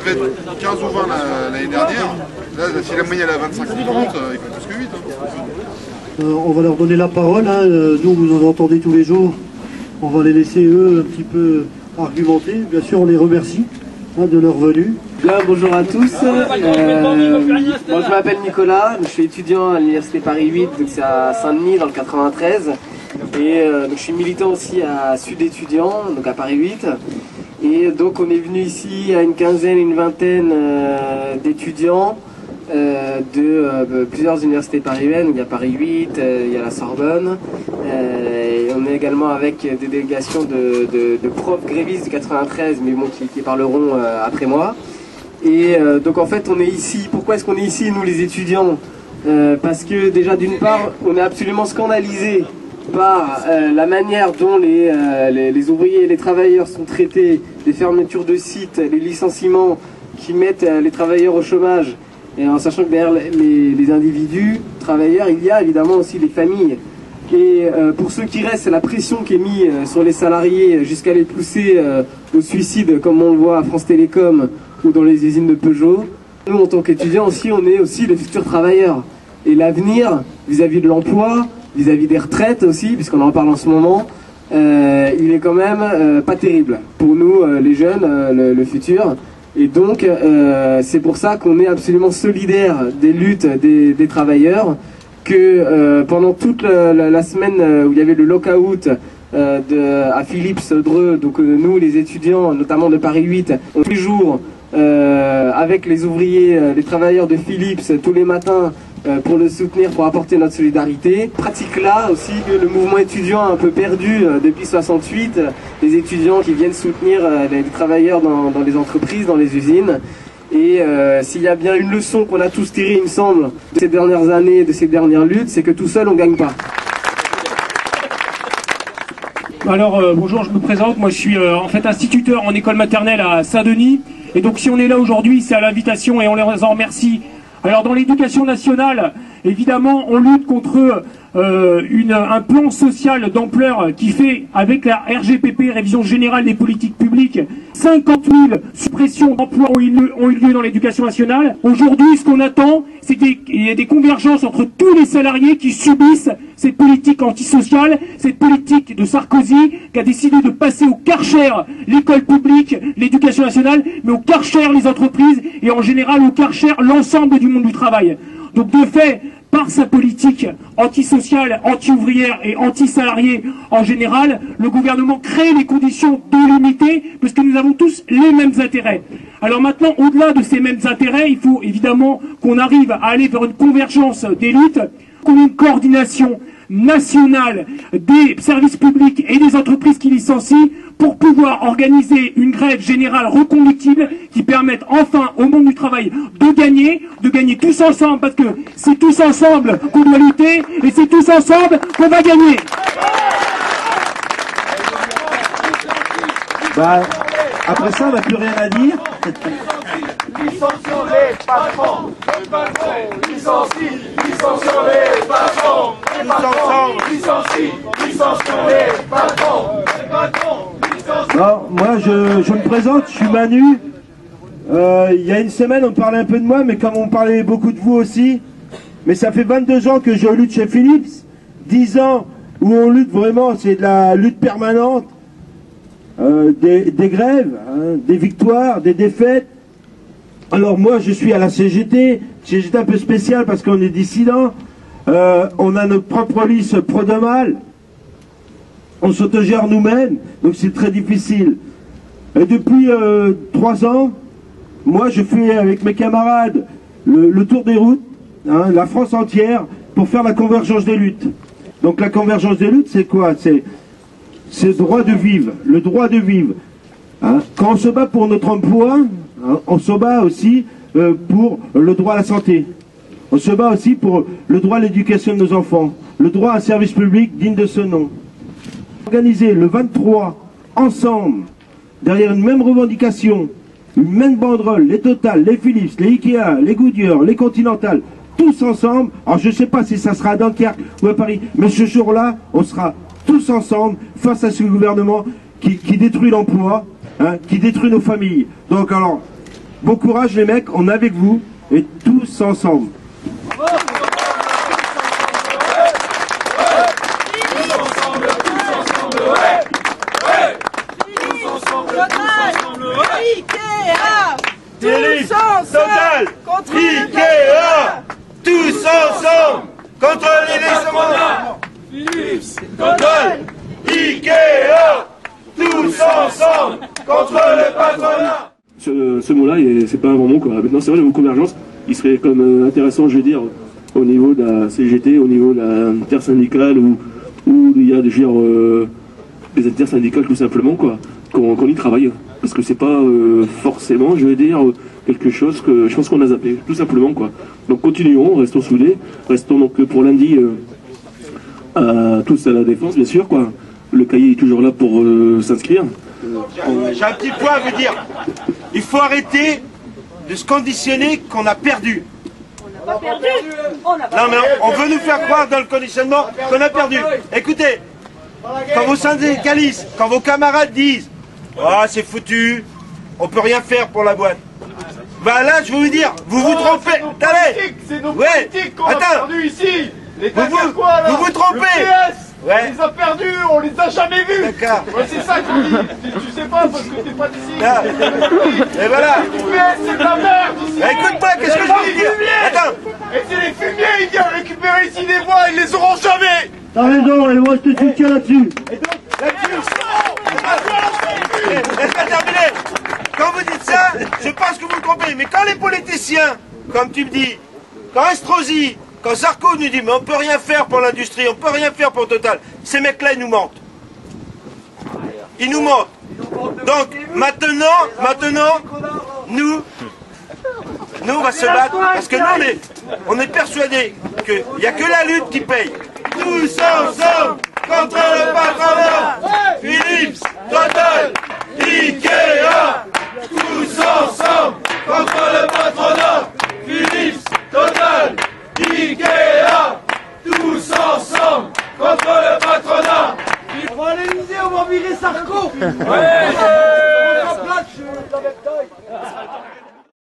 devait être 15 ou 20 l'année dernière. Là, si la moyenne est à 25 ou 30, il faut plus que 8. Hein. On va leur donner la parole. Hein. Nous, vous en entendez tous les jours. On va les laisser, eux, un petit peu argumenter. Bien sûr, on les remercie de leur venue. Bien, bonjour à tous. Moi, je m'appelle Nicolas. Je suis étudiant à l'Université Paris 8, donc c'est à Saint-Denis, dans le 93. Et donc, je suis militant aussi à Sud Étudiant, donc à Paris 8. Et donc, on est venu ici à une quinzaine, une vingtaine d'étudiants de plusieurs universités parisiennes. Il y a Paris 8, il y a la Sorbonne. Et on est également avec des délégations de profs grévistes du 93, mais bon, qui parleront après moi. Et donc en fait on est ici. Pourquoi est-ce qu'on est ici, nous les étudiants? Parce que déjà d'une part on est absolument scandalisés par la manière dont les ouvriers et les travailleurs sont traités, les fermetures de sites, les licenciements qui mettent les travailleurs au chômage, et en sachant que derrière les individus travailleurs il y a évidemment aussi les familles. Et pour ceux qui restent, c'est la pression qui est mise sur les salariés jusqu'à les pousser au suicide, comme on le voit à France Télécom ou dans les usines de Peugeot. Nous, en tant qu'étudiants aussi, on est aussi les futurs travailleurs. Et l'avenir, vis-à-vis de l'emploi, vis-à-vis des retraites aussi, puisqu'on en parle en ce moment, il est quand même pas terrible pour nous, les jeunes, le futur. Et donc, c'est pour ça qu'on est absolument solidaires des luttes des travailleurs, que pendant toute la semaine où il y avait le lockout à Philips-Dreux, donc nous les étudiants, notamment de Paris 8, on tous les jours avec les ouvriers, les travailleurs de Philips, tous les matins pour le soutenir, pour apporter notre solidarité. Pratique là aussi que le mouvement étudiant a un peu perdu depuis 68, les étudiants qui viennent soutenir les travailleurs dans les entreprises, dans les usines. Et s'il y a bien une leçon qu'on a tous tirée, il me semble, de ces dernières années, de ces dernières luttes, c'est que tout seul, on ne gagne pas. Alors, bonjour, je me présente. Moi, je suis en fait instituteur en école maternelle à Saint-Denis. Et donc, si on est là aujourd'hui, c'est à l'invitation et on les en remercie. Alors, dans l'éducation nationale, évidemment, on lutte contre un plan social d'ampleur qui fait, avec la RGPP, Révision Générale des Politiques Publiques, 50 000 suppressions d'emplois ont eu lieu dans l'éducation nationale. Aujourd'hui, ce qu'on attend, c'est qu'il y ait des convergences entre tous les salariés qui subissent cette politique antisociale, cette politique de Sarkozy, qui a décidé de passer au Karcher l'école publique, l'éducation nationale, mais au Karcher les entreprises, et en général au Karcher l'ensemble du monde du travail. Donc de fait, par sa politique antisociale, anti-ouvrière et anti-salariée en général, le gouvernement crée les conditions de l'unité, parce que nous avons tous les mêmes intérêts. Alors maintenant, au-delà de ces mêmes intérêts, il faut évidemment qu'on arrive à aller vers une convergence des luttes, qu'on ait une coordination nationale des services publics et des entreprises qui licencient pour pouvoir organiser une grève générale reconductible qui permette enfin au monde du travail de gagner tous ensemble, parce que c'est tous ensemble qu'on doit lutter et c'est tous ensemble qu'on va gagner. Après ça, on n'a plus rien à dire. Licencions les patrons, les patrons, licencient, licencions les patrons, les patrons, licencions les patrons, les patrons, licencions. Non, moi je me présente, je suis Manu. Il y a une semaine on parlait un peu de moi, mais comme on parlait beaucoup de vous aussi, mais ça fait 22 ans que je lutte chez Philips, 10 ans où on lutte vraiment, c'est de la lutte permanente, des grèves, hein, des victoires, des défaites. Alors moi je suis à la CGT un peu spécial parce qu'on est dissident, on a notre propre liste Pro-Demal, on s'autogère nous-mêmes, donc c'est très difficile. Et depuis 3 ans, moi je fais avec mes camarades le tour des routes, hein, la France entière, pour faire la convergence des luttes. Donc la convergence des luttes c'est quoi? C'est le droit de vivre, le droit de vivre. Hein. Quand on se bat pour notre emploi, on se bat aussi pour le droit à la santé. On se bat aussi pour le droit à l'éducation de nos enfants, le droit à un service public digne de ce nom. Organiser le 23, ensemble, derrière une même revendication, une même banderole, les Total, les Philips, les Ikea, les Goodyear, les Continental, tous ensemble. Alors je ne sais pas si ça sera à Dunkerque ou à Paris, mais ce jour-là, on sera tous ensemble face à ce gouvernement qui détruit l'emploi, hein, qui détruit nos familles. Donc alors, Bon courage les mecs, on est avec vous, et tous ensemble. Philips, Total, Ikea, tous ensemble contre les laissements. Philips, Total, Ikea, tous ensemble contre le patronat. Ce mot-là, c'est pas un bon mot, quoi. Maintenant, c'est vrai, le mot convergence, il serait comme intéressant, je veux dire, au niveau de la CGT, au niveau de la intersyndicale, où il y a des intersyndicales tout simplement, quoi, qu'on y travaille. Parce que c'est pas forcément, je veux dire, quelque chose que je pense qu'on a zappé, tout simplement, quoi. Donc continuons, restons soudés, restons donc pour lundi tous à la défense, bien sûr, quoi. Le cahier est toujours là pour s'inscrire. J'ai un petit point à vous dire. Il faut arrêter de se conditionner qu'on a perdu. On n'a pas perdu. Non mais on veut nous faire croire dans le conditionnement qu'on a perdu. Écoutez, quand vos syndicalistes, quand vos camarades disent « Ah, c'est foutu, on peut rien faire pour la boîte », bah là, je vais vous dire, vous vous trompez. Attendez. C'est nos politiques qu'on a perdu ici. Vous vous trompez. On les a perdus, on les a jamais vus. D'accord. Ouais, c'est ça qu'on dit. Tu sais pas parce que t'es pas d'ici. Et voilà. Les UPS, c'est de la merde ici. Écoute-moi, qu'est-ce que je veux dire? Attends. Et c'est les fumiers, ils viennent récupérer ici des voix, ils les auront jamais. T'as raison, et moi je te soutiens là-dessus. Et donc, là-dessus, laisse-moi terminer. Quand vous dites ça, je pense que vous vous trompez. Mais quand les politiciens, comme tu me dis, quand Estrosi, quand Zarco nous dit mais on peut rien faire pour l'industrie, on peut rien faire pour Total, ces mecs-là ils nous mentent. Ils nous mentent. Donc maintenant, nous on va se battre parce que nous on est persuadés qu'il n'y a que la lutte qui paye. Tous ensemble contre le patronat. Philips, Total, Ikea, tous ensemble